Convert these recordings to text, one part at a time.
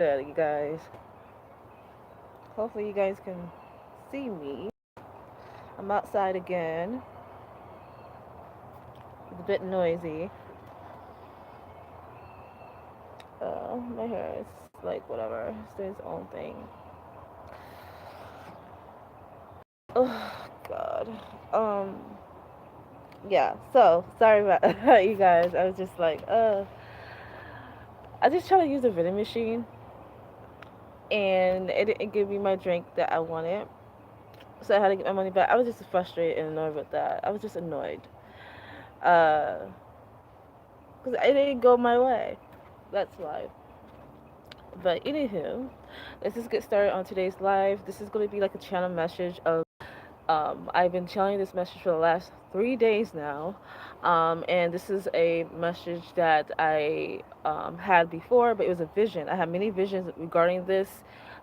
Good, you guys. Hopefully, you guys can see me. I'm outside again. It's a bit noisy. My hair is like whatever. It's its own thing. Oh God. Um. Yeah. So sorry about you guys. I was just like, I just tried to use the vending machine, and it didn't give me my drink that I wanted. So I had to get my money back. I was just frustrated and annoyed with that. I was just annoyed. Uh, because it didn't go my way. That's why. But anywho, let's just get started on today's live. This is going to be like a channel message of I've been channeling this message for the last 3 days now, and this is a message that I had before, but it was a vision. I had many visions regarding this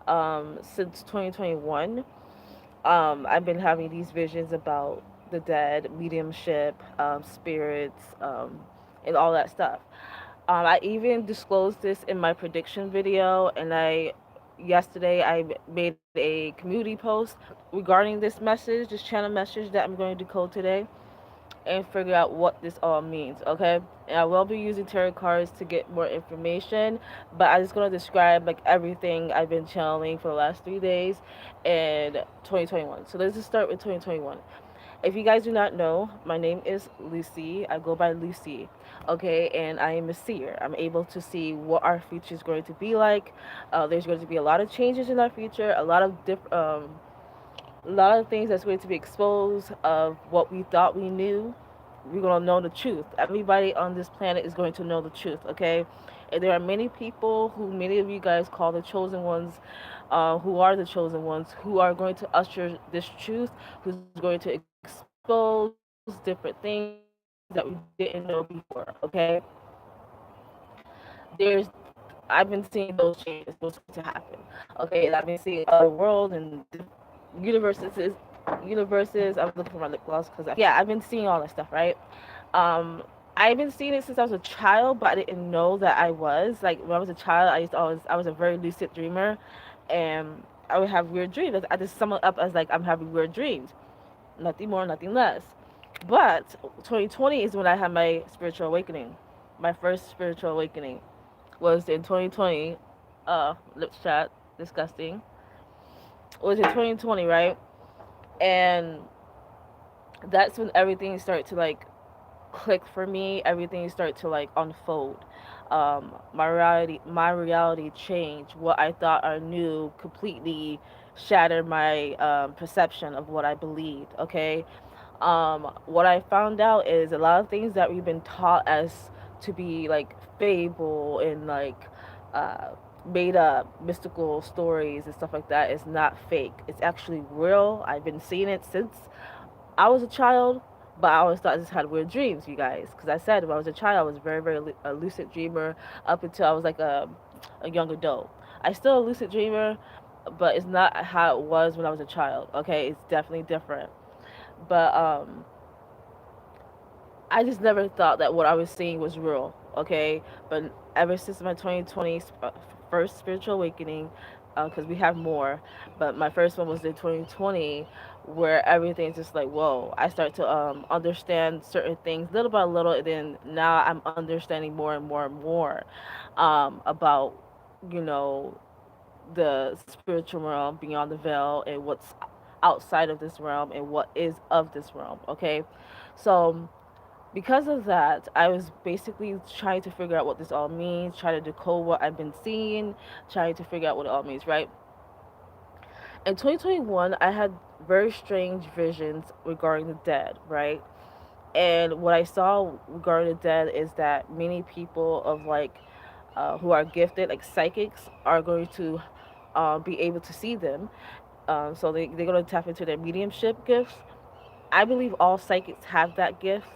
since 2021. I've been having these visions about the dead, mediumship, spirits, and all that stuff. I even disclosed this in my prediction video, and yesterday I made a community post regarding this message, this channel message that I'm going to decode today, and figure out what this all means. Okay, and I will be using tarot cards to get more information, but I'm just going to describe like everything I've been channeling for the last 3 days and 2021. So let's just start with 2021. If you guys do not know, my name is Lucy. I go by Lucy, okay, and I am a seer. I'm able to see what our future is going to be like. There's going to be a lot of changes in our future, a lot of things that's going to be exposed of what we thought we knew. We're going to know the truth. Everybody on this planet is going to know the truth, okay? And there are many people who many of you guys call the chosen ones, who are the chosen ones, who are going to usher this truth, who's going to expose different things that we didn't know before, okay? There's I've been seeing those changes, those to happen. Okay, and I've been seeing other worlds and universes. Universes. I'm looking for my lip gloss because yeah, I've been seeing all that stuff, right? Um, I've been seeing it since I was a child, but I didn't know that I was like when I was a child. I was a very lucid dreamer, and I would have weird dreams. I just sum it up as like I'm having weird dreams, nothing more, nothing less. But 2020 is when I had my spiritual awakening, my first spiritual awakening was in 2020. Lips chat, disgusting. It was in 2020, right? And that's when everything started to like click for me. Everything started to like unfold. My reality changed. What I thought I knew completely shattered my perception of what I believed. Okay, what I found out is a lot of things that we've been taught as to be like fable and like uh, made up mystical stories and stuff like that is not fake. It's actually real. I've been seeing it since I was a child, but I always thought I just had weird dreams, you guys. Because I said when I was a child, I was very, very a lucid dreamer up until I was like a young adult. I still a lucid dreamer, but it's not how it was when I was a child. Okay, it's definitely different. But I just never thought that what I was seeing was real, okay? But ever since my 2020 first spiritual awakening, because we have more, but my first one was in 2020, where everything's just like, whoa. I start to understand certain things little by little, and then now I'm understanding more and more and more about, you know, the spiritual realm beyond the veil and what's outside of this realm and what is of this realm, okay? So because of that, I was basically trying to figure out what this all means, trying to decode what I've been seeing, trying to figure out what it all means, right? In 2021, I had very strange visions regarding the dead, right? And what I saw regarding the dead is that many people of like who are gifted, like psychics, are going to be able to see them. So they're going to tap into their mediumship gifts. I believe all psychics have that gift.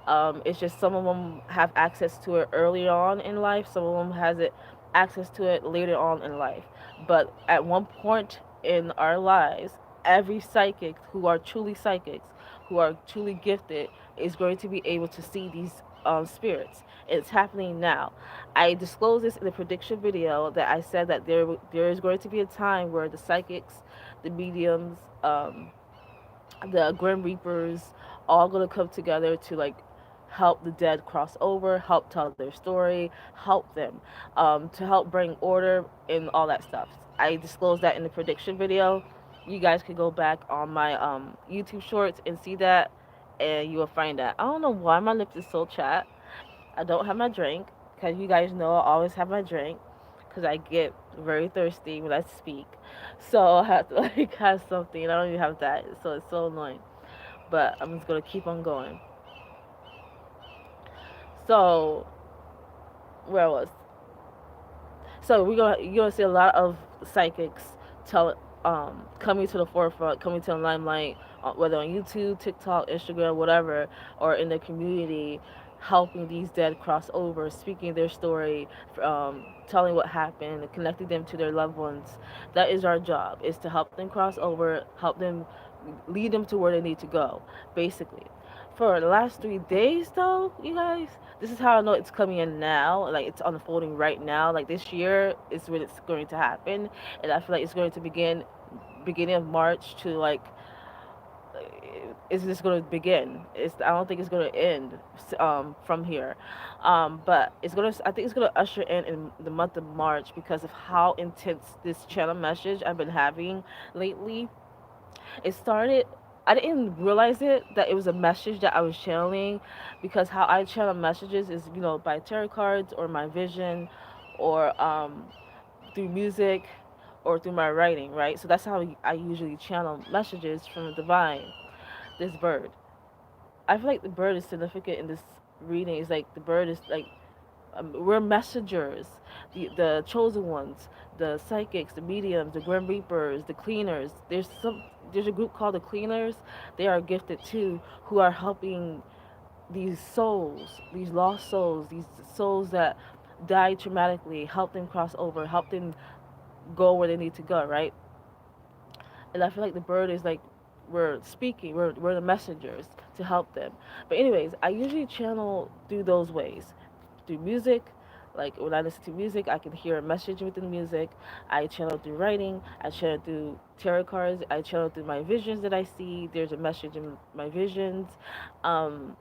It's just some of them have access to it early on in life. Some of them has it access to it later on in life. But at one point in our lives, every psychic who are truly psychics, who are truly gifted, is going to be able to see these spirits. It's happening now. I disclosed this in the prediction video that I said that there is going to be a time where the psychics, the mediums, the Grim Reapers, all gonna come together to like help the dead cross over, help tell their story, help them, to help bring order and all that stuff. I disclosed that in the prediction video. You guys could go back on my YouTube shorts and see that, and you will find that. I don't know why my lips is so chapped. I don't have my drink because you guys know I always have my drink because I get very thirsty when I speak. So I have to like have something. I don't even have that, so it's so annoying. But I'm just gonna keep on going. So where I was, so you're gonna see a lot of psychics tell coming to the forefront, coming to the limelight, whether on YouTube, TikTok, Instagram, whatever, or in the community, helping these dead cross over, speaking their story, telling what happened, connecting them to their loved ones. That is our job: is to help them cross over, help them, lead them to where they need to go, basically. For the last 3 days, though, you guys, this is how I know it's coming in now. Like it's unfolding right now. Like this year is when it's going to happen, and I feel like it's going to begin beginning of March to like is this going to begin? I don't think it's going to end from here, but it's going to. I think it's going to usher in the month of March because of how intense this channel message I've been having lately. It started. I didn't realize that it was a message that I was channeling, because how I channel messages is by tarot cards or my vision, or through music, or through my writing, right? So that's how I usually channel messages from the divine. This bird. I feel like the bird is significant in this reading. It's like the bird is like, we're messengers, the chosen ones, the psychics, the mediums, the grim reapers, the cleaners. There's a group called the cleaners. They are gifted too, who are helping these souls, these lost souls, these souls that died traumatically, help them cross over, help them go where they need to go, right? And I feel like the bird is like, we're speaking, we're the messengers to help them. But anyways, I usually channel through those ways, through music. Like when I listen to music, I can hear a message within the music. I channel through writing. I channel through tarot cards. I channel through my visions that I see. There's a message in my visions. Um,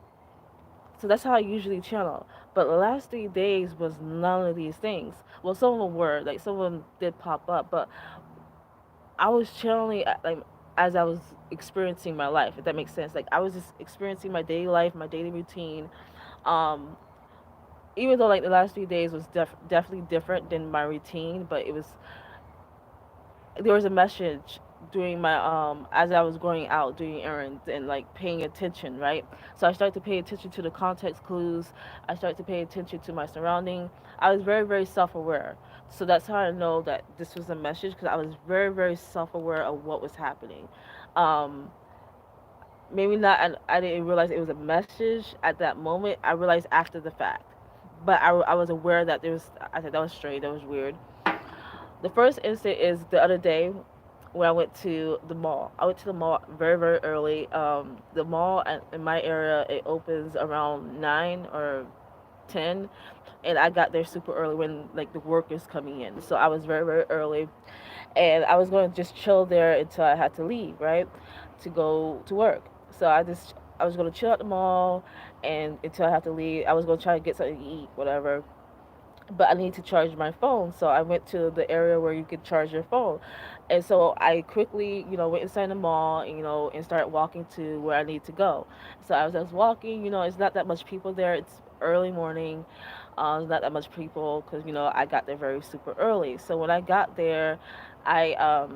so that's how I usually channel. But the last 3 days was none of these things. Well, some of them were, like some of them did pop up, but I was channeling like as I was experiencing my life, if that makes sense. Like I was just experiencing my daily life, my daily routine. Um, Even though like the last few days was definitely different than my routine, but there was a message during my as I was going out doing errands and like paying attention, right? So I started to pay attention to the context clues. I started to pay attention to my surrounding. I was very, very self-aware. So that's how I know that this was a message, because I was very, very self-aware of what was happening. Um, Maybe not. I didn't realize it was a message at that moment. I realized after the fact, but I was aware that there was. I said that was strange. That was weird. The first instant is the other day when I went to the mall. I went to the mall very, very early. The mall in my area, it opens around 9 or 10, and I got there super early when like the workers coming in. So I was very, very early, and I was going to just chill there until I had to leave, right, to go to work. So I was going to chill at the mall, and until I had to leave, I was going to try to get something to eat, whatever, but I need to charge my phone. So I went to the area where you could charge your phone. And so I quickly, went inside the mall, and started walking to where I need to go. So as I was walking, it's not that much people there. It's early morning. There's not that much people because, I got there very super early. So when I got there, I,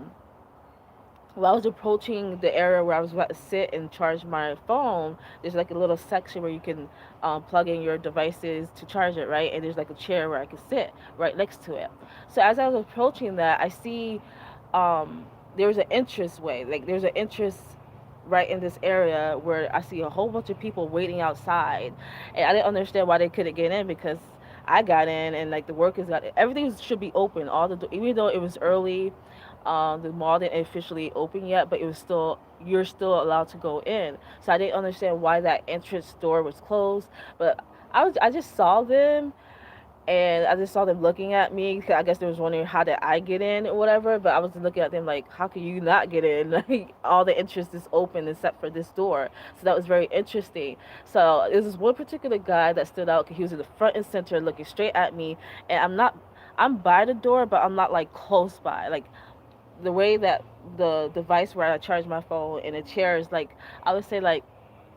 while I was approaching the area where I was about to sit and charge my phone, there's like a little section where you can plug in your devices to charge it, right? And there's like a chair where I could sit right next to it. So as I was approaching that, I see there was an entrance way. Like there's an entrance right in this area where I see a whole bunch of people waiting outside, and I didn't understand why they couldn't get in, because I got in and like the workers got in. Everything should be open. Even though it was early, the mall didn't officially open yet, but it was still, you're still allowed to go in. So I didn't understand why that entrance door was closed, but I just saw them, and I just saw them looking at me. 'Cause I guess they was wondering how did I get in or whatever. But I was looking at them like, how can you not get in? Like all the entrance is open except for this door. So that was very interesting. So there was this one particular guy that stood out. He was in the front and center, looking straight at me, and I'm by the door, but I'm not like close by. Like the way that the device where I charge my phone and the chair is like, I would say like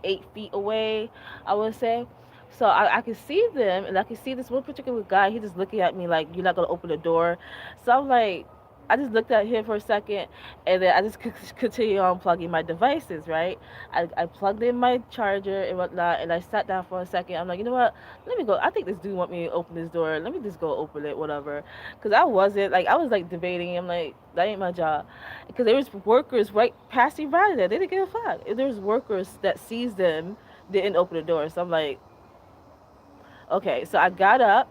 8 feet away, I would say. So I could see them, and I could see this one particular guy. He just looking at me like, "You're not gonna open the door." So I'm like, I just looked at him for a second, and then I just continue on plugging my devices. Right? I plugged in my charger and whatnot, and I sat down for a second. I'm like, you know what? Let me go. I think this dude want me to open this door. Let me just go open it, whatever. Cause I wasn't like, I was like debating. I'm like, that ain't my job. Because there was workers right passing by there. They didn't give a fuck. If there was workers that sees them, didn't open the door. So I'm like, okay. So I got up.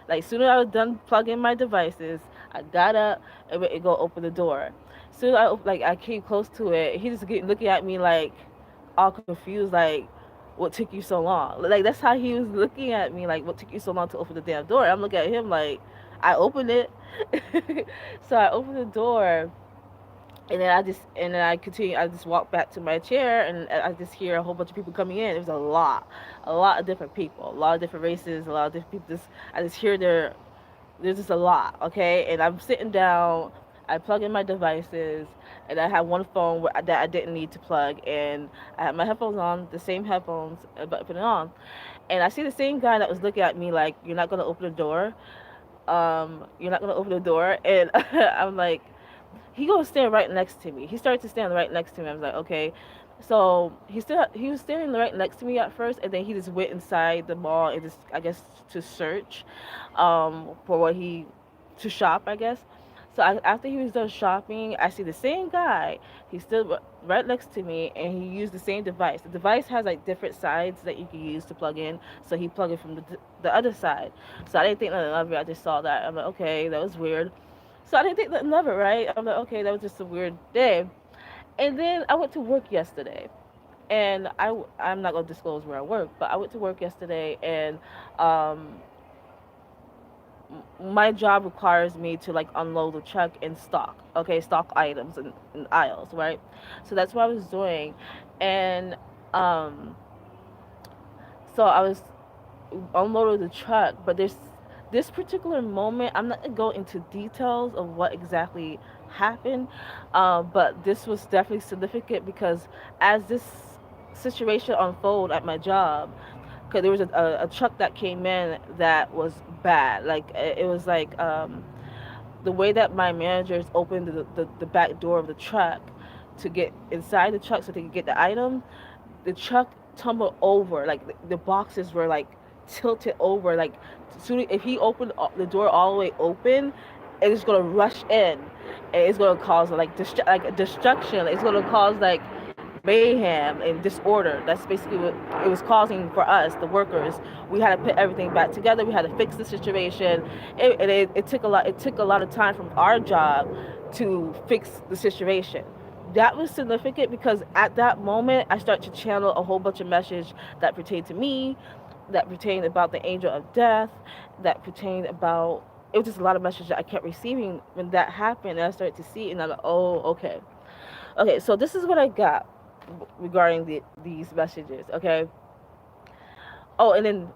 Like soon as I was done plugging my devices, I got up and went to go open the door. Soon I came close to it. He just looking at me like all confused, like, what took you so long? Like that's how he was looking at me, like, what took you so long to open the damn door? I'm looking at him like, I opened it. So I opened the door, and then I continue. I just walk back to my chair, and I just hear a whole bunch of people coming in. It was a lot of different people, a lot of different races, a lot of different people. I just hear there's just a lot. Okay, and I'm sitting down. I plug in my devices, and I have one phone that I didn't need to plug, and I have my headphones on, the same headphones, but put it on, and I see the same guy that was looking at me like, "You're not gonna open the door. You're not gonna open the door," and I'm like, he goes stand right next to me. He started to stand right next to me. I was like, okay. So he was standing right next to me at first, and then he just went inside the mall and just, I guess, to search, for what he to shop, I guess. So after he was done shopping, I see the same guy. He stood right next to me, and he used the same device. The device has like different sides that you can use to plug in. So he plugged it from the other side. So I didn't think nothing of it. I just saw that. I'm like, okay, that was weird. So I didn't think nothing of it, right? I'm like, okay, that was just a weird day. And then I went to work yesterday, and I'm not gonna disclose where I work, but I went to work yesterday, and um, my job requires me to like unload the truck and stock, okay, stock items in aisles, right? So that's what I was doing, and um, so I was unloaded the truck, but there's this particular moment. I'm not gonna go into details of what exactly happened, but this was definitely significant because as this situation unfolded at my job, because there was a truck that came in that was bad. Like it was like the way that my managers opened the back door of the truck to get inside the truck so they could get the item, the truck tumbled over. Like the boxes were like tilted over. Like soon if he opened the door all the way open, it's gonna rush in, and it's gonna cause like like destruction. It's gonna cause like mayhem and disorder. That's basically what it was causing for us, the workers. We had to put everything back together. We had to fix the situation. It took a lot. It took a lot of time from our job to fix the situation. That was significant because at that moment I started to channel a whole bunch of message that pertained to me, that pertained about the angel of death, that pertained about, it was just a lot of messages that I kept receiving when that happened, and I started to see it, and I'm like, oh, okay. Okay, so this is what I got regarding these messages, okay? Oh, and then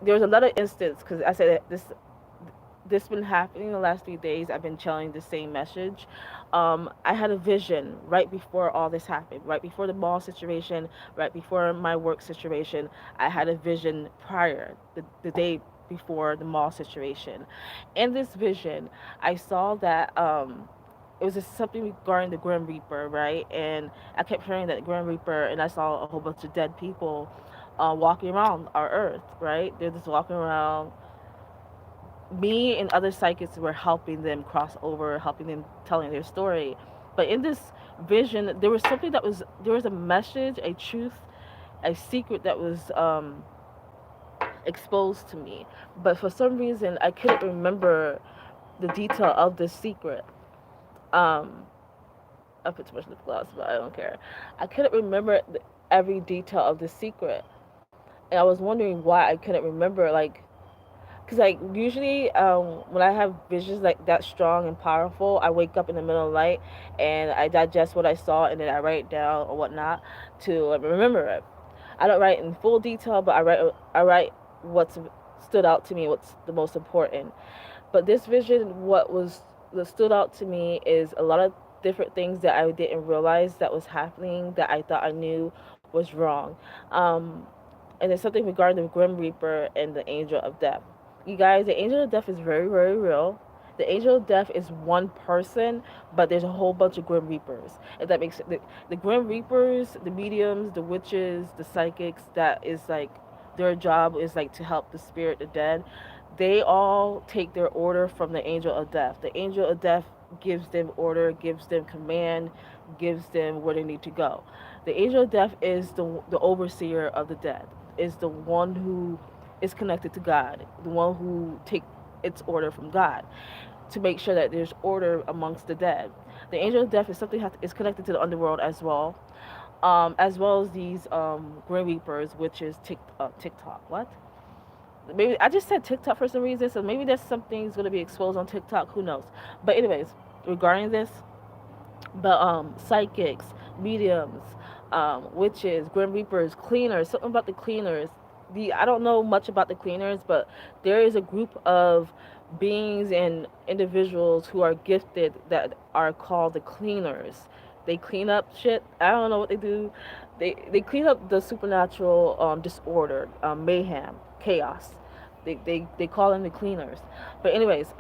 there was another instance, because I said this been happening the last 3 days. I've been telling the same message. I had a vision right before all this happened, right before the mall situation, right before my work situation. I had a vision prior, the day before the mall situation. In this vision, I saw that it was just something regarding the Grim Reaper, right? And I kept hearing that Grim Reaper, and I saw a whole bunch of dead people walking around our Earth, right? They're just walking around. Me and other psychics were helping them cross over, helping them telling their story. But in this vision, there was something there was a message, a truth, a secret that was exposed to me. But for some reason, I couldn't remember the detail of the secret. Um, I put too much lip gloss, but I don't care. I couldn't remember every detail of the secret. and I was wondering why I couldn't remember, like, because like usually when I have visions like that strong and powerful, I wake up in the middle of the night and I digest what I saw and then I write it down or whatnot to remember it. I don't write in full detail, but I write what's stood out to me, what's the most important. But this vision, what stood out to me is a lot of different things that I didn't realize that was happening that I thought I knew was wrong. Um, and it's something regarding the Grim Reaper and the Angel of Death. You guys, the Angel of Death is very, very real. The Angel of Death is one person, but there's a whole bunch of Grim Reapers. If that makes sense. The Grim Reapers, the mediums, the witches, the psychics, that is like their job is like to help the spirit, the dead. They all take their order from the Angel of Death. The Angel of Death gives them order, gives them command, gives them where they need to go. The Angel of Death is the overseer of the dead, is the one who is connected to God, the one who take its order from God to make sure that there's order amongst the dead. The Angel of Death is something that is connected to the underworld as well as these Grim Reapers, which is TikTok. What? Maybe I just said TikTok for some reason, so maybe there's something's gonna be exposed on TikTok. Who knows? But anyways, regarding this, but psychics, mediums, witches, grim reapers, cleaners, something about the cleaners. The I don't know much about the cleaners, but there is a group of beings and individuals who are gifted that are called the cleaners. They clean up shit. I don't know what they do. They clean up the supernatural disorder, mayhem, chaos. They call them the cleaners. But anyways,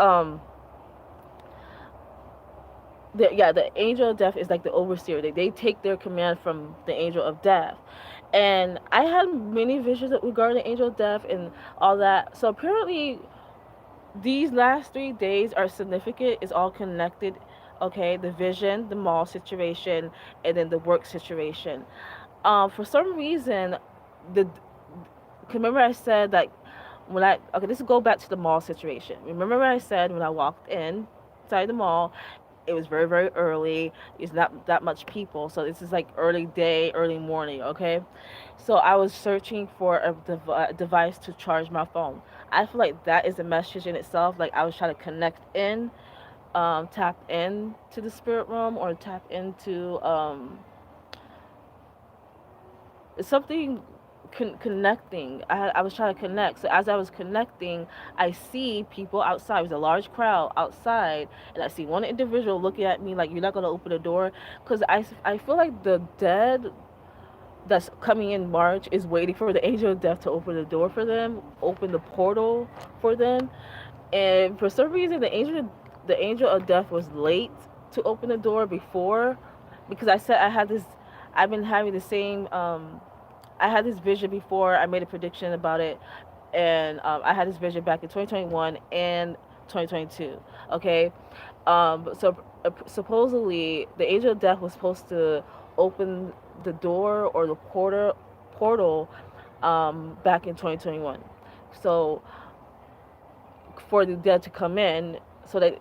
the angel of death is like the overseer. They take their command from the angel of death. And I had many visions regarding the angel of death and all that. So apparently these last 3 days are significant. It's all connected. Okay, the vision, the mall situation, and then the work situation. For some reason, the remember I said like when I okay, this will go back to the mall situation. Remember I said when I walked in inside the mall, it was very, very early. It's not that much people, so this is like early day, early morning. Okay, so I was searching for a device to charge my phone. I feel like that is a message in itself. Like I was trying to connect in, tap in to the spirit realm or tap into something connecting. I was trying to connect. So as I was connecting, I see people outside. It was a large crowd outside, and I see one individual looking at me like, "You're not gonna open the door," because I feel like the dead that's coming in March is waiting for the angel of death to open the door for them, open the portal for them, and for some reason the angel of death was late to open the door before, because I said I had this. I've been having the same. I had this vision before. I made a prediction about it, and I had this vision back in 2021 and 2022. Okay, supposedly the angel of death was supposed to open the door or the portal back in 2021. So for the dead to come in, so that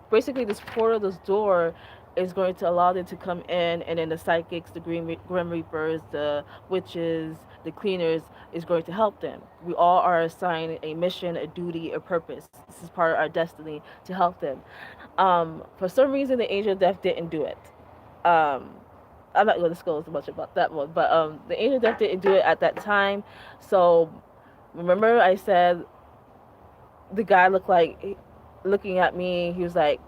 basically this portal, this door is going to allow them to come in, and then the psychics, the grim reapers, the witches, the cleaners is going to help them. We all are assigned a mission, a duty, a purpose. This is part of our destiny to help them. For some reason the angel of death didn't do it. um, I'm not going to disclose much about that one, but the angel of death didn't do it at that time. So remember I said the guy looked like looking at me. He was like,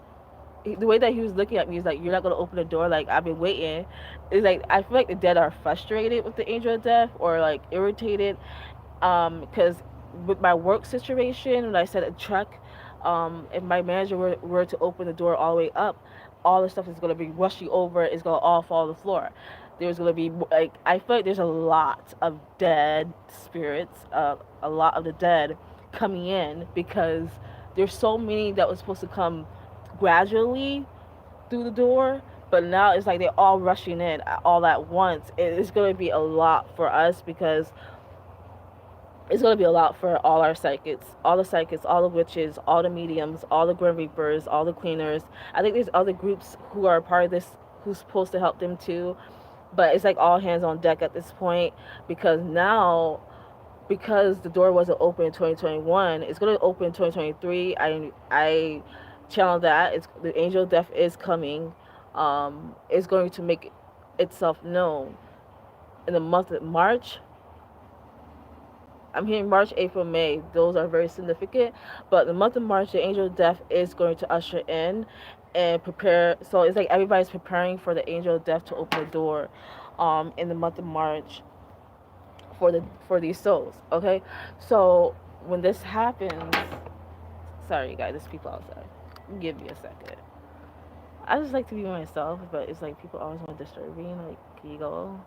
the way that he was looking at me is like, "You're not gonna open the door." Like I've been waiting. It's like I feel like the dead are frustrated with the angel of death or like irritated, because with my work situation, when I said a truck, if my manager were to open the door all the way up, all the stuff is gonna be rushing over. It's gonna all fall on the floor. There's gonna be like, I feel like there's a lot of dead spirits, a lot of the dead coming in, because there's so many that was supposed to come gradually through the door, but now it's like they're all rushing in all at once. It's going to be a lot for us, because it's going to be a lot for all our psychics, all the witches, all the mediums, all the grim reapers, all the cleaners. I think there's other groups who are a part of this who's supposed to help them too, but it's like all hands on deck at this point, because now because the door wasn't open in 2021, it's going to open in 2023. I channel that. It's the angel of death is coming. Is going to make itself known in the month of March. I'm hearing March, April, May. Those are very significant. But the month of March, the angel of death is going to usher in and prepare. So it's like everybody's preparing for the angel of death to open the door in the month of March for these souls. Okay, so when this happens, sorry, you guys, there's people outside. Give me a second. I just like to be myself, but it's like people always want to disturb me. Like, can you go?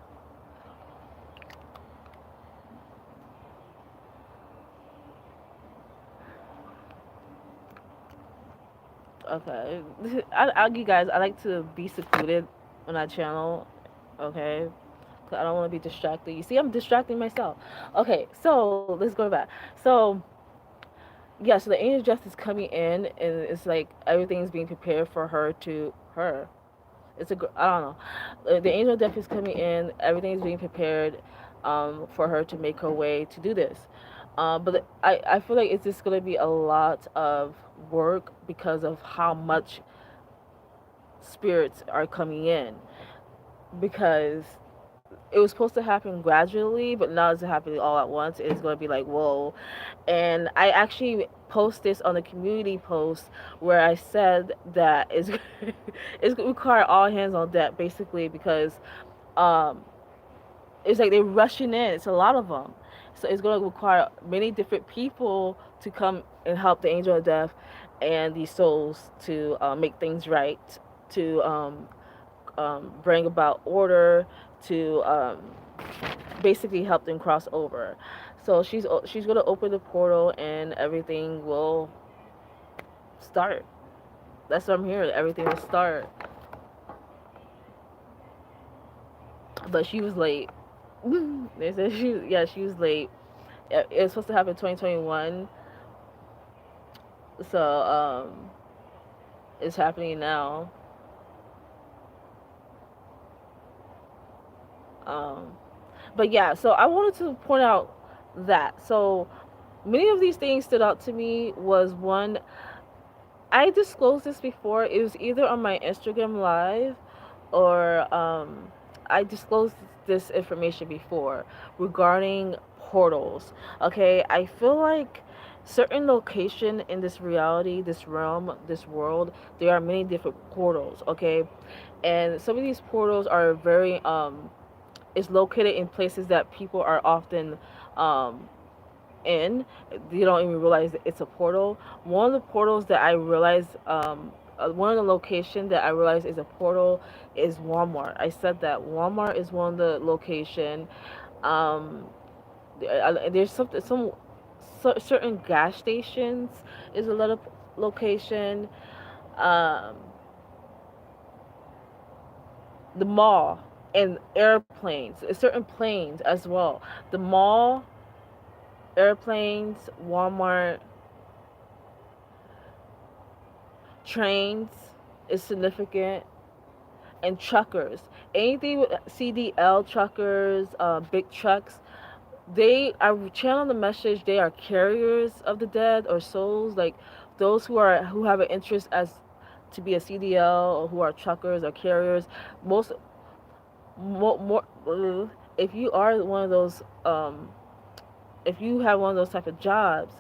Okay. You guys, I like to be secluded on that channel. Okay. 'Cause I don't want to be distracted. You see, I'm distracting myself. Okay, so let's go back. So yeah, so the angel of justice coming in, and it's like everything's being prepared for her. It's I don't know. The angel of death is coming in. Everything's being prepared for her to make her way to do this. But I feel like it's just going to be a lot of work because of how much spirits are coming in. Because it was supposed to happen gradually, but now it's happening all at once. It's going to be like, whoa. And I actually post this on the community post where I said that it's going to require all hands on deck, basically, because um, it's like they're rushing in. It's a lot of them. So it's going to require many different people to come and help the angel of death and these souls to make things right, to bring about order, to basically help them cross over. So she's gonna open the portal and everything will start. That's what I'm hearing. Everything will start. But she was late. They said she was late. It was supposed to happen in 2021. So it's happening now. Um, but yeah, so I wanted to point out that. So many of these things stood out to me. Was one, I disclosed this before. It was either on my Instagram live or I disclosed this information before regarding portals. Okay, I feel like certain location in this reality, this realm, this world, there are many different portals. Okay, and some of these portals are very is located in places that people are often um, in. You don't even realize that it's a portal. One of the portals that I realized, one of the location that I realized is a portal is Walmart. I said that Walmart is one of the location. Um, there's certain gas stations is a little location. Um, the mall and airplanes, certain planes as well. The mall, airplanes, Walmart, trains is significant, and truckers. Anything with CDL truckers, big trucks, they are channeling the message. They are carriers of the dead or souls, like those who have an interest as to be a CDL or who are truckers or carriers. Most more, if you are one of those if you have one of those type of jobs,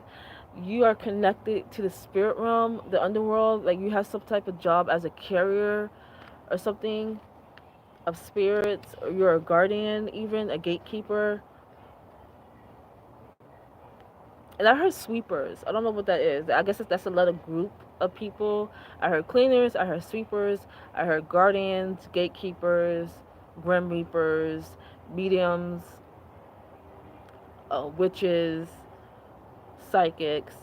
you are connected to the spirit realm, the underworld. Like you have some type of job as a carrier or something of spirits, or you're a guardian, even a gatekeeper. And I heard sweepers. I don't know what that is. I guess that's another group of people. I heard cleaners. I heard sweepers. I heard guardians, gatekeepers, grim reapers, mediums, witches, psychics.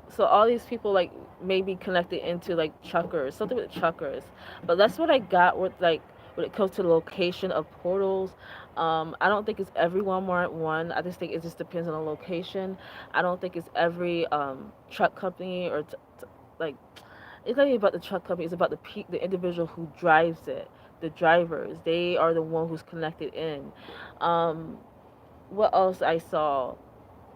So all these people like may be connected into like truckers, something with truckers. But that's what I got with like when it comes to the location of portals. I don't think it's every Walmart one. I just think it just depends on the location. I don't think it's every truck company like it's not even about the truck company. It's about the individual who drives it. the drivers. They are the one who's connected in. Um, what else I saw?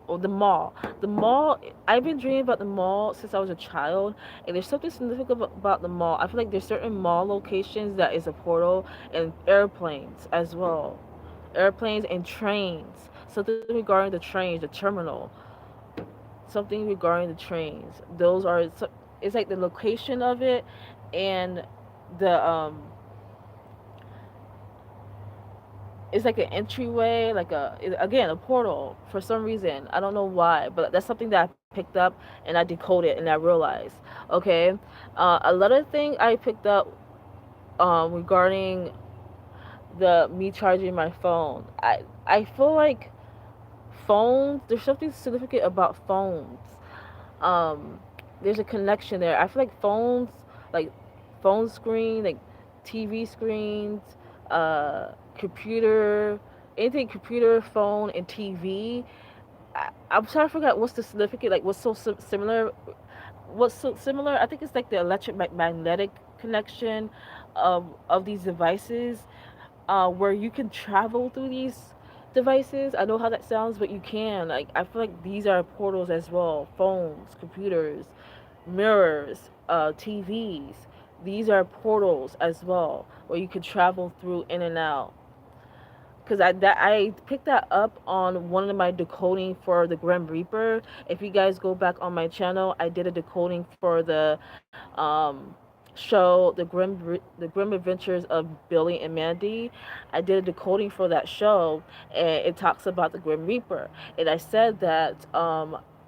Oh, the mall. The mall. I've been dreaming about the mall since I was a child, and there's something significant about the mall. I feel like there's certain mall locations that is a portal, and airplanes as well, airplanes and trains. Something regarding the trains, the terminal. Something regarding the trains. Those are. It's like the location of it, and the it's like an entryway, like again a portal for some reason. I don't know why, but that's something that I picked up and I decoded and I realized. Okay, another thing I picked up regarding the me charging my phone. I feel like phones. There's something significant about phones. um there's a connection there. I feel like phones, like phone screen, like TV screens, computer, anything computer, phone, and TV. I'm trying to figure out what's the significant, like what's so similar. What's so similar? I think it's like the electromagnetic connection of these devices, where you can travel through these devices. I know how that sounds, but you can. Like I feel like these are portals as well. Phones, computers, mirrors, TVs. These are portals as well, where you can travel through in and out. Because I picked that up on one of my decoding for the Grim Reaper. If you guys go back on my channel, I did a decoding for the show, the Grim Adventures of Billy and Mandy. I did a decoding for that show, and it talks about the Grim Reaper. And I said that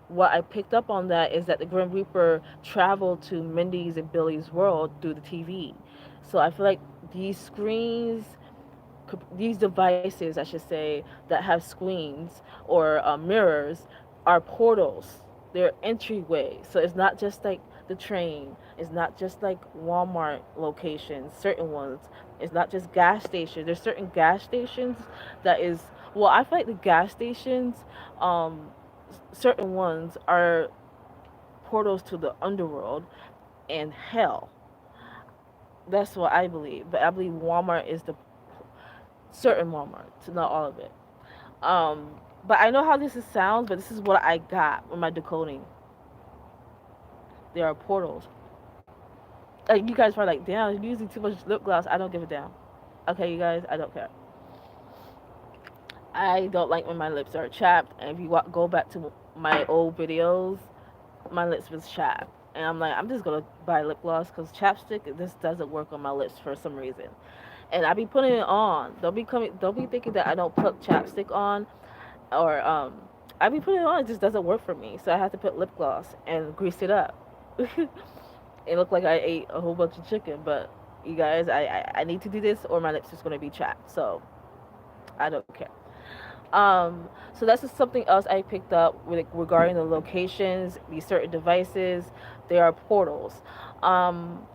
what I picked up on that is that the Grim Reaper traveled to Mindy's and Billy's world through the TV. So I feel like these screens, these devices, I should say, that have screens or mirrors are portals. They're entryway. So it's not just like the train. It's not just like Walmart locations, certain ones. It's not just gas stations. There's certain gas stations that is, well, I feel like the gas stations, um, certain ones are portals to the underworld and hell. That's what I believe. But I believe Walmart is the certain Walmart, so not all of it. Um, but I know how this is sounds, but this is what I got with my decoding. There are portals. Like you guys are like, damn, you're using too much lip gloss. I don't give a damn. Okay, you guys, I don't care. I don't like when my lips are chapped. And if you go back to my old videos, my lips was chapped. And I'm like, I'm just gonna buy lip gloss because chapstick this doesn't work on my lips for some reason. And I be putting it on. Don't be thinking that I don't put chapstick on, or I be putting it on. It just doesn't work for me. So I have to put lip gloss and grease it up. It looked like I ate a whole bunch of chicken, but you guys, I need to do this or my lips is gonna be chapped. So I don't care. So that's just something else I picked up regarding the locations, these certain devices. They are portals. Um,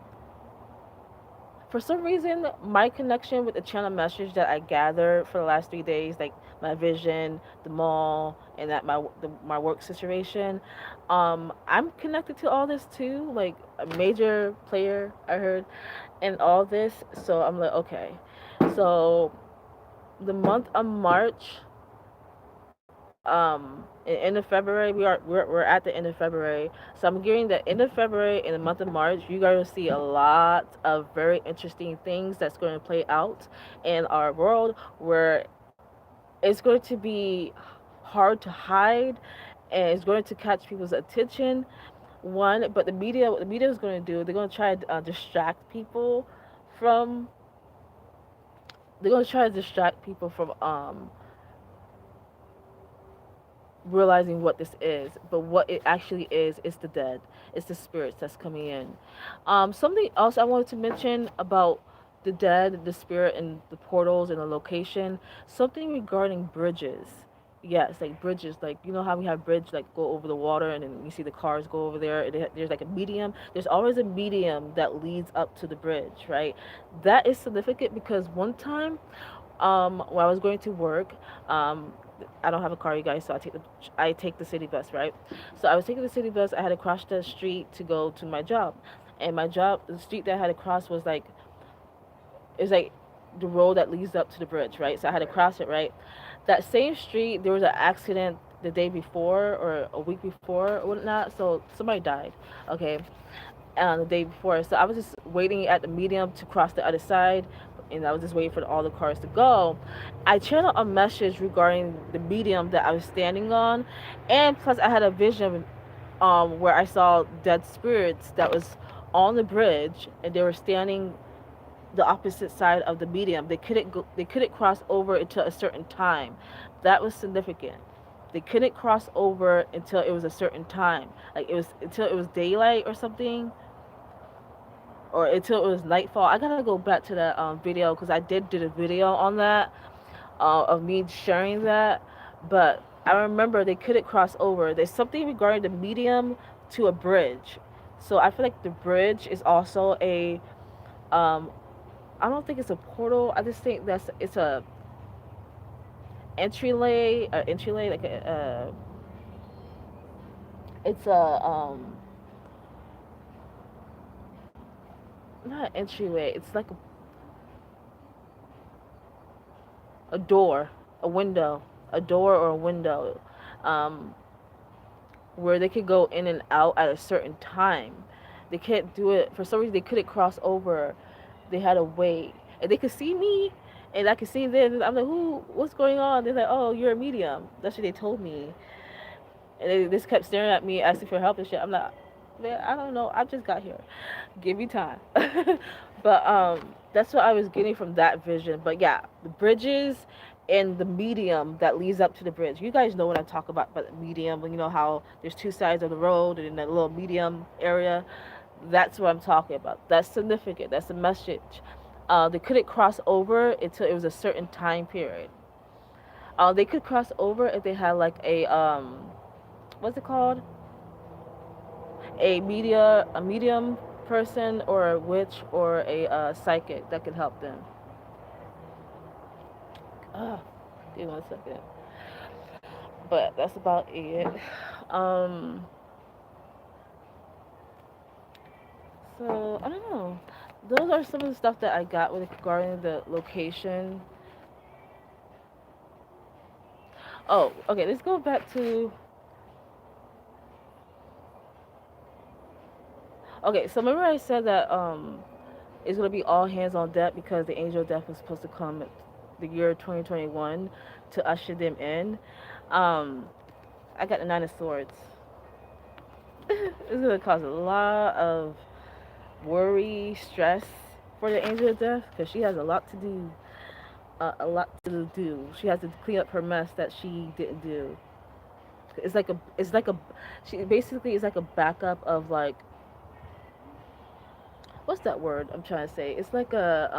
for some reason, my connection with the channel message that I gathered for the last 3 days, like my vision, the mall, and that my work situation, I'm connected to all this too, like a major player I heard, and all this. So I'm like, okay, so the month of March, end of February, we're at the end of February. So I'm getting the end of February and the month of March. You guys will see a lot of very interesting things that's going to play out in our world, where it's going to be hard to hide, and it's going to catch people's attention. One, but what the media is going to do, they're going to try to distract people from. They're going to try to distract people from realizing what this is. But what it actually is the dead. It's the spirits that's coming in. Something else I wanted to mention about the dead, the spirit, and the portals and the location. Something regarding bridges. Yes, like bridges. Like you know how we have bridge like go over the water, and then you see the cars go over there. And there's like a medium. There's always a medium that leads up to the bridge, right? That is significant because one time when I was going to work, um, I don't have a car, you guys, so I take the city bus, right? So I was taking the city bus. I had to cross the street to go to my job, and my job, the street that I had to cross was like It's like the road that leads up to the bridge, right? So I had to cross it, right? That same street, there was an accident the day before or a week before or whatnot. So somebody died, okay, the day before. So I was just waiting at the medium to cross the other side, and I was just waiting for all the cars to go. I channeled a message regarding the medium that I was standing on, and plus I had a vision where I saw dead spirits that was on the bridge, and they were standing the opposite side of the medium. They couldn't go, they couldn't cross over until a certain time. That was significant. They couldn't cross over until it was a certain time. Like it was until it was daylight or something, or until it was nightfall. I gotta go back to that video because I did a video on that of me sharing that. But I remember they couldn't cross over. There's something regarding the medium to a bridge. So I feel like the bridge is also a um, I don't think it's a portal. I just think that's it's a entryway, like it's a not an entryway. It's like a door, a window, a door or a window, um, where they could go in and out at a certain time. They can't do it for some reason. They couldn't cross over. They had to wait, and they could see me, and I could see them. I'm like, "Who? What's going on?" They're like, "Oh, you're a medium." That's what they told me, and they just kept staring at me, asking for help and shit. I'm like, "Man, I don't know. I just got here. Give me time." But that's what I was getting from that vision. But yeah, the bridges and the medium that leads up to the bridge. You guys know what I'm talking about, but the medium. You know how there's two sides of the road and in that little medium area. That's what I'm talking about. That's significant. That's a message. They couldn't cross over until it was a certain time period. They could cross over if they had like a what's it called? A medium person or a witch or a psychic that could help them. Uh, Give me 1 second. But that's about it. Um, so I don't know. Those are some of the stuff that I got with regarding the location. Oh, okay. Let's go back to. Okay, so remember I said that it's gonna be all hands on deck because the angel of death was supposed to come the year 2021 to usher them in. Um, I got the Nine of Swords. It's gonna cause a lot of worry, stress for the angel of death because she has a lot to do. A lot to do. She has to clean up her mess that she didn't do. It's like a she basically is like a backup of like what's that word I'm trying to say? It's like a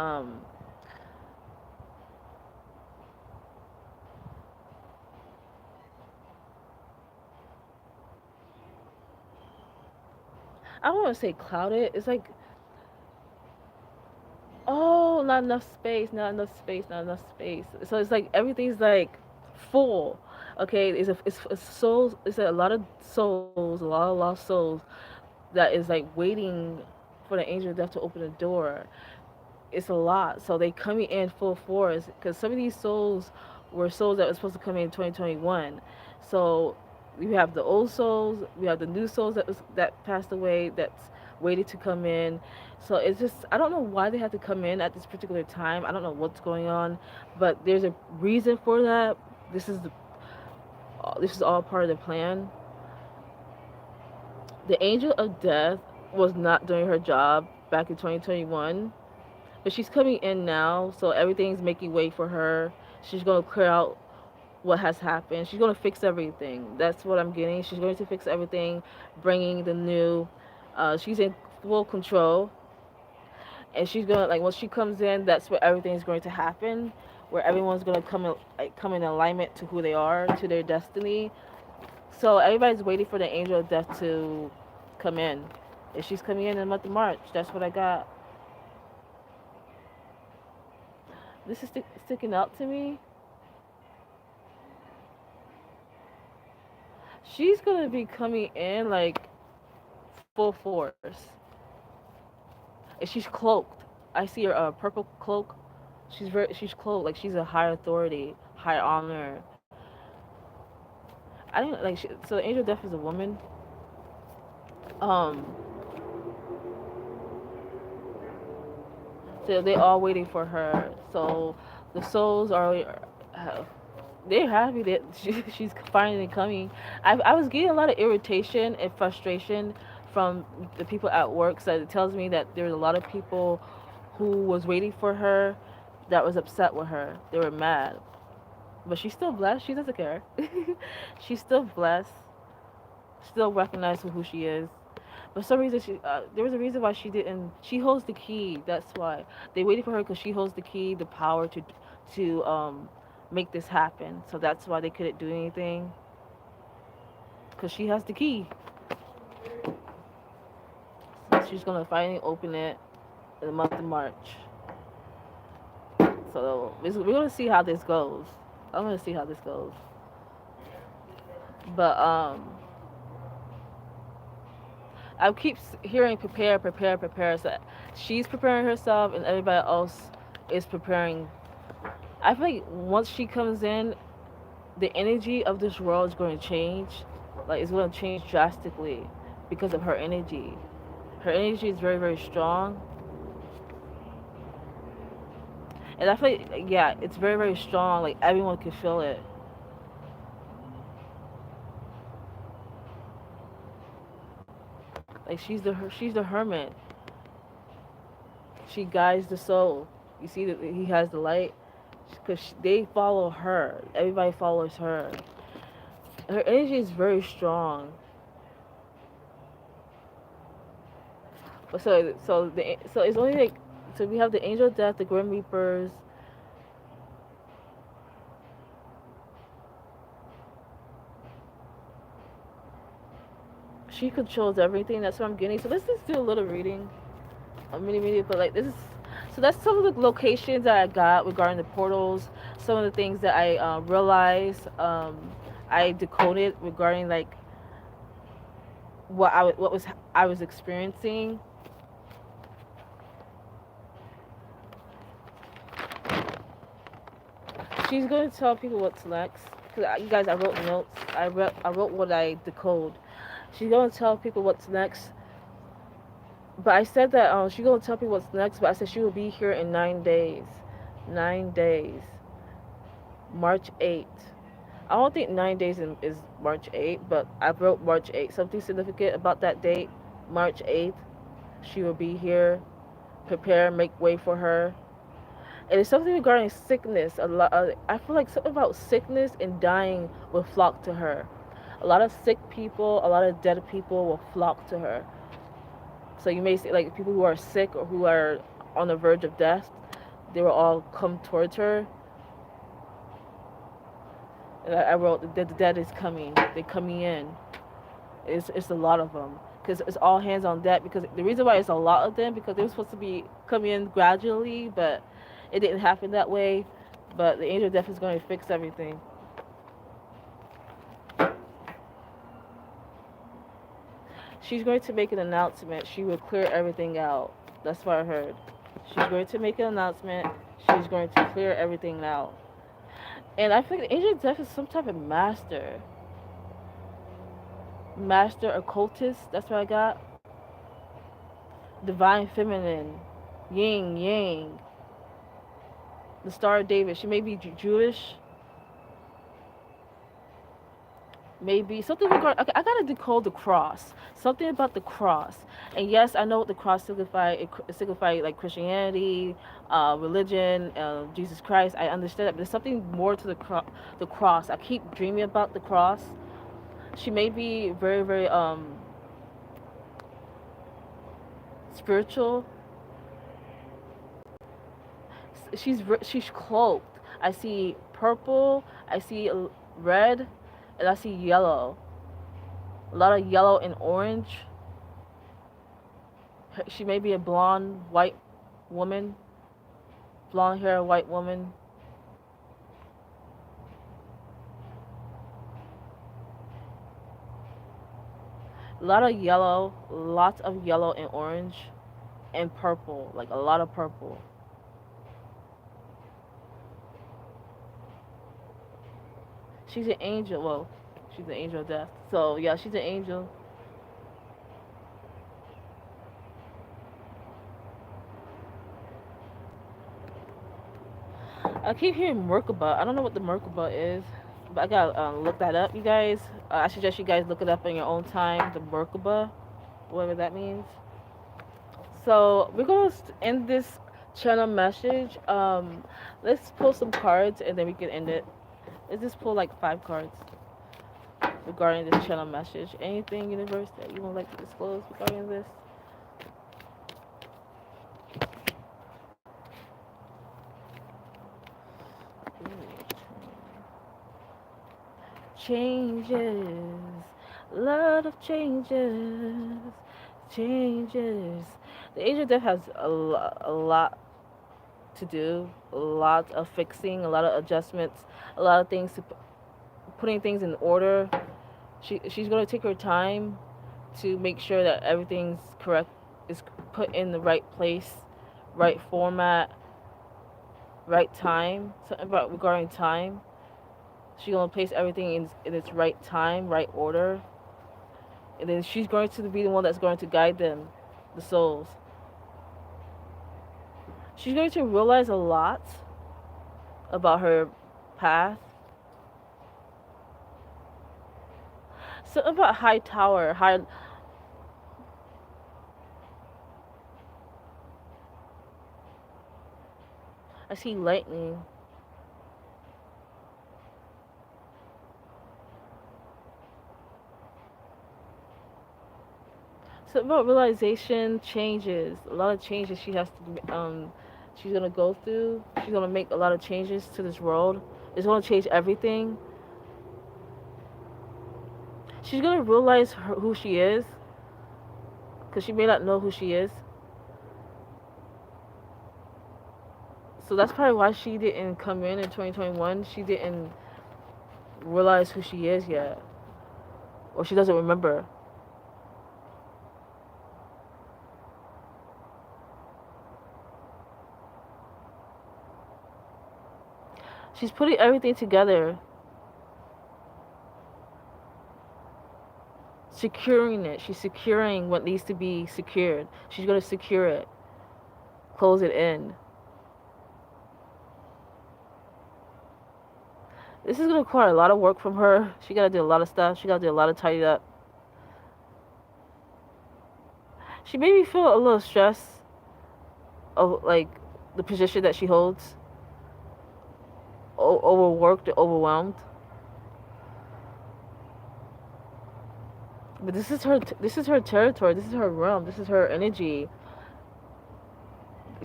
I don't want to say clouded. It's like oh, not enough space. So it's like everything's like full. Okay, it's souls. It's a lot of souls, a lot of lost souls that is like waiting for the angel of death to open the door. It's a lot. So they coming in full force because some of these souls were souls that were supposed to come in 2021. So we have the old souls, we have the new souls that passed away that's waiting to come in. So it's just I don't know why they have to come in at this particular time. I don't know what's going on, but there's a reason for that. This is the, this is all part of the plan. The angel of death was not doing her job back in 2021. But she's coming in now, so everything's making way for her. She's going to clear out what has happened. She's going to fix everything. That's what I'm getting. She's going to fix everything, bringing the new. She's in full control, and she's going to like once she comes in, that's where everything's going to happen, where everyone's going to come in alignment to who they are, to their destiny. So everybody's waiting for the angel of death to come in. And she's coming in the month of March. That's what I got. This is sticking out to me. She's gonna be coming in like full force, and she's cloaked. I see her purple cloak. She's cloaked like she's a high authority, high honor. I didn't like so the angel of death is a woman. Um, so they all waiting for her. So the souls are they're happy that she's finally coming. I was getting a lot of irritation and frustration from the people at work. So it tells me that there's a lot of people who was waiting for her that was upset with her. They were mad, but she's still blessed. She doesn't care. She's still blessed. Still recognizes who she is. For some reason, there was a reason why she didn't. She holds the key. That's why they waited for her because she holds the key, the power to make this happen. So that's why they couldn't do anything because she has the key. So she's gonna finally open it in the month of March. So we're gonna see how this goes. I'm gonna see how this goes. But I keep hearing prepare, prepare, prepare. So she's preparing herself, and everybody else is preparing. I feel like once she comes in, the energy of this world is going to change. Like it's going to change drastically because of her energy. Her energy is very, very strong, and I feel like yeah, it's very, very strong. Like everyone can feel it. Like she's the hermit. She guides the soul. You see that he has the light because they follow her. Everybody follows her. Her energy is very strong. But so it's only like so we have the angel of death, the grim reapers. She controls everything. That's what I'm getting. So let's just do a little reading, a mini reading. But like this is so that's some of the locations that I got regarding the portals. Some of the things that I realized I decoded regarding like what was I was experiencing. She's going to tell people what's next. Cause you guys, I wrote notes. I wrote what I decode. She's going to tell people what's next. But I said that she's going to tell people what's next. But I said she will be here in 9 days. 9 days. March 8th. I don't think 9 days is March 8th, but I wrote March 8th. Something significant about that date. March 8th. She will be here. Prepare, make way for her. And it's something regarding sickness. A lot. I feel like something about sickness and dying will flock to her. A lot of sick people, a lot of dead people will flock to her. So you may see like people who are sick or who are on the verge of death. They will all come towards her. And I wrote the dead is coming. They're coming in. It's a lot of them because it's all hands on deck. Because the reason why it's a lot of them because they were supposed to be coming in gradually, but it didn't happen that way. But the angel of death is going to fix everything. She's going to make an announcement. She will clear everything out. That's what I heard. She's going to make an announcement. She's going to clear everything out. And I think the angel of death is some type of master. Master occultist. That's what I got. Divine feminine. Yin, yang. The Star of David. She may be Jewish. Maybe something regarding. Okay, I gotta decode the cross. Something about the cross. And yes, I know what the cross signifies. It signifies like Christianity, religion, Jesus Christ. I understand that, but there's something more to the cross. I keep dreaming about the cross. She may be very, very spiritual. She's cloaked. I see purple. I see red, and I see yellow. A lot of yellow and orange. She may be a blonde, white woman. Blonde hair, white woman. A lot of yellow, lots of yellow and orange. and purple, like a lot of purple. She's an angel. Well, she's an angel of death. So yeah, she's an angel. I keep hearing Merkaba. I don't know what the Merkaba is, but I gotta look that up, you guys. I suggest you guys look it up in your own time. The Merkaba, whatever that means. So we're gonna end this channel message. Let's pull some cards and then we can end it. Let's just pull like 5 cards regarding this channel message. Anything, universe, that you would like to disclose regarding this? Changes, a lot of changes, changes. The age of death has a lot to do, a lot of fixing, a lot of adjustments, a lot of things to putting things in order. She's gonna take her time to make sure that everything's correct, is put in the right place, right format, right time. Something about regarding time. She's gonna place everything in its right time, right order, and then she's going to be the one that's going to guide them, the souls. She's going to realize a lot about her path. Something about high tower, high. I see lightning. Something about realization, changes. A lot of changes she has to she's gonna go through. She's gonna make a lot of changes to this world. It's gonna change everything. She's gonna realize who she is, because she may not know who she is. So that's probably why she didn't come in 2021. She didn't realize who she is yet, or she doesn't remember. She's putting everything together, securing it. She's securing what needs to be secured. She's gonna secure it, close it in. This is gonna require a lot of work from her. She gotta do a lot of stuff. She gotta do a lot of tidy up. She made me feel a little stress of like the position that she holds. Overworked, overwhelmed. But this is her. This is her territory. This is her realm. This is her energy.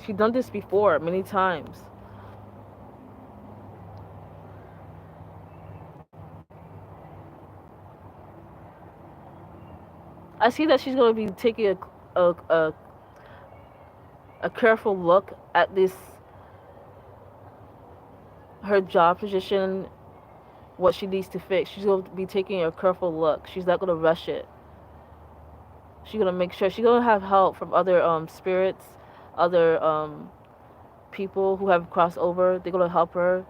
She's done this before many times. I see that she's gonna be taking a a, a careful look at this, her job position, what she needs to fix. She's gonna be taking a careful look. She's not gonna rush it. She's gonna make sure she's gonna have help from other spirits, other people who have crossed over. They're gonna help her.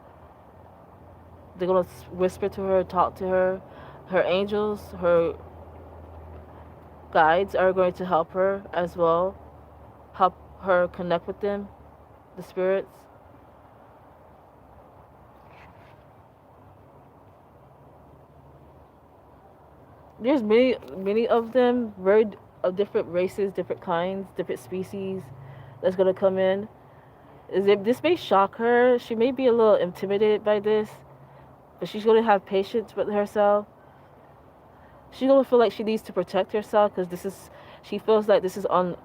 They're gonna whisper to her, talk to her. Her angels, her guides are going to help her as well. Help her connect with them, the spirits. There's many of them, very of different races, different kinds, different species that's gonna come in. This may shock her. She may be a little intimidated by this, but she's gonna have patience with herself. She's gonna feel like she needs to protect herself because this is. She feels like this is on.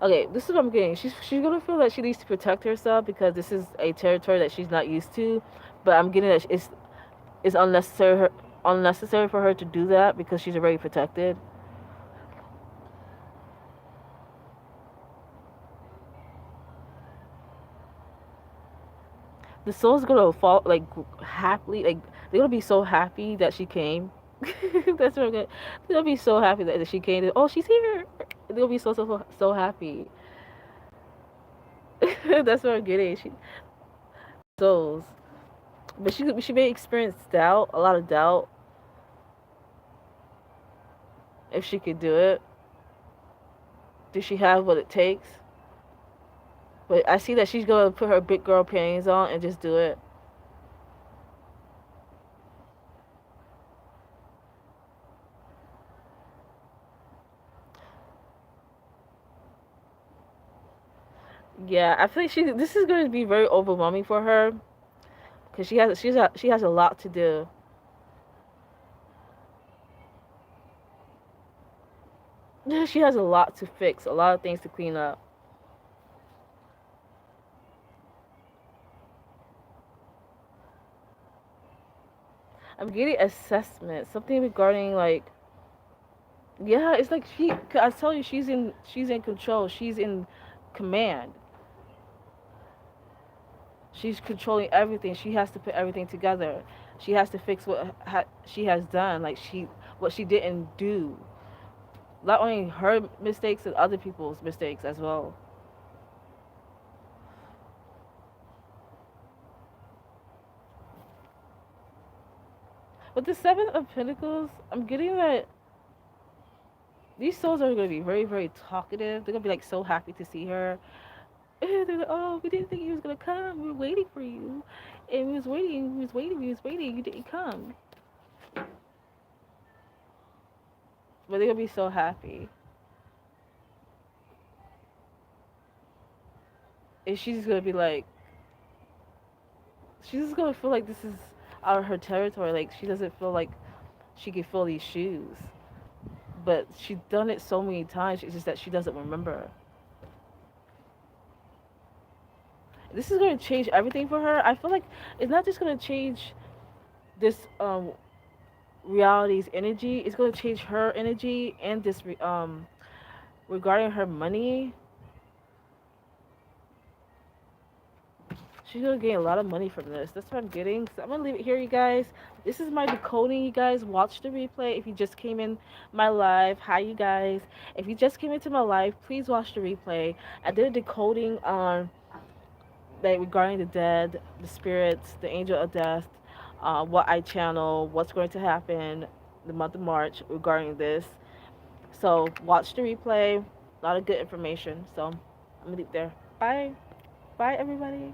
Okay, this is what I'm getting. She's gonna feel that she needs to protect herself because this is a territory that she's not used to. But I'm getting that it's unnecessary for her to do that because she's already protected. The soul's gonna fall like happily, like they're gonna be so happy that she came. That's what I'm gonna. They'll be so happy that she came. Oh, she's here. They'll be so happy. That's what I'm getting. She souls, but she may experience doubt, a lot of doubt, if she could do it. Does she have what it takes? But I see that she's gonna put her big girl panties on and just do it. Yeah, I feel like this is going to be very overwhelming for her because she has a lot to do. She has a lot to fix, a lot of things to clean up. I'm getting assessment, something regarding like, yeah, it's like I tell you, she's in control, she's in command, she's controlling everything. She has to put everything together. She has to fix what she has done, like what she didn't do. Not only her mistakes and other people's mistakes as well. With the Seven of Pentacles, I'm getting that these souls are going to be very, very talkative. They're going to be like so happy to see her. They're like, oh, we didn't think you was going to come. We were waiting for you. And we was waiting. You didn't come. But they're going to be so happy. And she's going to be like, she's just going to feel like this is out of her territory. Like, she doesn't feel like she can fill these shoes. But she's done it so many times. It's just that she doesn't remember. This is going to change everything for her. I feel like it's not just going to change this reality's energy. It's going to change her energy and this regarding her money. She's gonna gain a lot of money from this. That's what I'm getting. So I'm gonna leave it here, you guys. This is my decoding, you guys. Watch the replay. If you just came in my live, hi, you guys. If you just came into my live, please watch the replay. I did a decoding on like regarding the dead, the spirits, the angel of death, what I channel, what's going to happen the month of March regarding this. So watch the replay. A lot of good information. So I'm gonna leave it there. Bye. Bye, everybody.